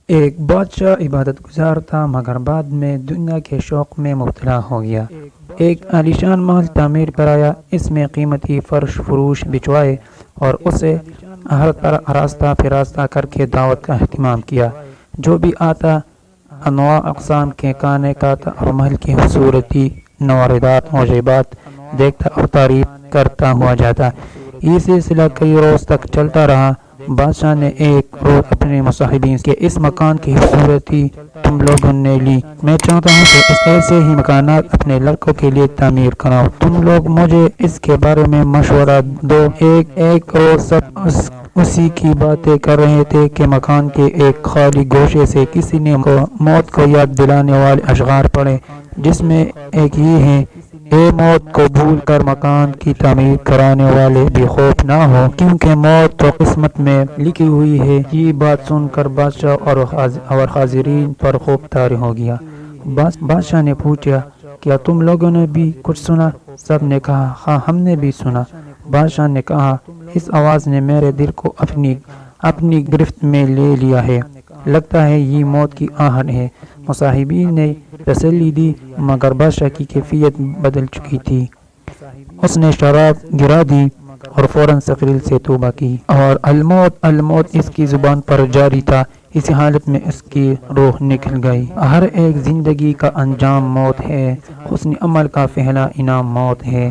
ایک بادشاہ عبادت گزار تھا مگر بعد میں دنیا کے شوق میں مبتلا ہو گیا۔ ایک عالیشان محل تعمیر کرایا، اس میں قیمتی فرش فروش بچھوائے اور اسے ہر طرح راستہ فراستہ کر کے دعوت کا اہتمام کیا۔ جو بھی آتا انواع اقسام کے کھانے کھاتا اور محل کی خوبصورتی نوادرات موجبات دیکھتا اور تعریف کرتا ہوا جاتا۔ یہ سلسلہ کئی روز تک چلتا رہا۔ بادشاہ نے ایک روز اپنے مصاحبین کے اس مکان کی خوبصورتی تم لوگوں نے لی، میں چاہتا ہوں کہ اس ایسے ہی مکانات اپنے لڑکوں کے لیے تعمیر کراؤ، تم لوگ مجھے اس کے بارے میں مشورہ دو۔ ایک روز سب اسی کی باتیں کر رہے تھے کہ مکان کے ایک خالی گوشے سے کسی نے موت کو یاد دلانے والے اشعار پڑھے، جس میں ایک یہ ہے: اے موت کو بھول کر مکان کی تعمیر کرانے والے بھی خوف نہ ہو، کیونکہ موت تو قسمت میں لکھی ہوئی ہے۔ یہ بات سن کر بادشاہ اور حاضرین پر خوب طاری ہو گیا۔ بادشاہ نے پوچھا، کیا تم لوگوں نے بھی کچھ سنا؟ سب نے کہا، ہاں ہم نے بھی سنا۔ بادشاہ نے کہا، اس آواز نے میرے دل کو اپنی گرفت میں لے لیا ہے، لگتا ہے یہ موت کی آہٹ ہے۔ مصاحبین نے تسلی دی مگر بادشاہ کی کیفیت بدل چکی تھی۔ اس نے شراب گرا دی اور فوراً سخیل سے توبہ کی، اور الموت اس کی زبان پر جاری تھا۔ اسی حالت میں اس کی روح نکل گئی۔ ہر ایک زندگی کا انجام موت ہے، حسن عمل کا پہلا انعام موت ہے۔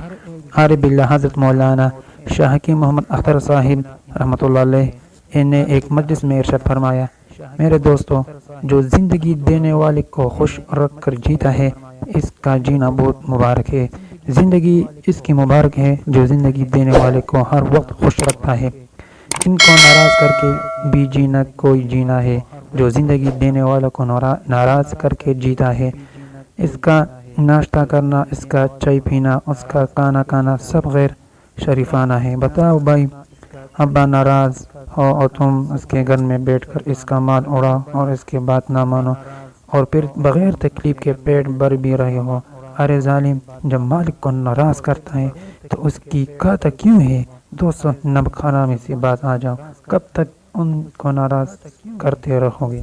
عارف باللہ حضرت مولانا شاہ حکیم محمد اختر صاحب رحمۃ اللہ علیہ نے ایک مجلس میں ارشاد فرمایا، میرے دوستو، جو زندگی دینے والے کو خوش رکھ کر جیتا ہے، اس کا جینا بہت مبارک ہے۔ زندگی اس کی مبارک ہے جو زندگی دینے والے کو ہر وقت خوش رکھتا ہے۔ ان کو ناراض کر کے بھی جینا کوئی جینا ہے جو زندگی دینے والوں کو ناراض کر کے جیتا ہے۔ اس کا ناشتہ کرنا، اس کا چائے پینا، اس کا کھانا کھانا سب غیر شریفانہ ہے۔ بتاؤ بھائی، ابا ناراض ہو اور تم اس کے گھر میں بیٹھ کر اس کا مال اڑاؤ اور اس کی بات نہ مانو اور پھر بغیر تکلیف کے پیٹ بھر بھی رہے ہو۔ ارے ظالم، جب مالک کو ناراض کرتا ہے تو اس کی کھاتا کیوں ہے؟ دوستو، نمک حرامی سے بات آ جاؤ، کب تک ان کو ناراض کرتے رہو گے؟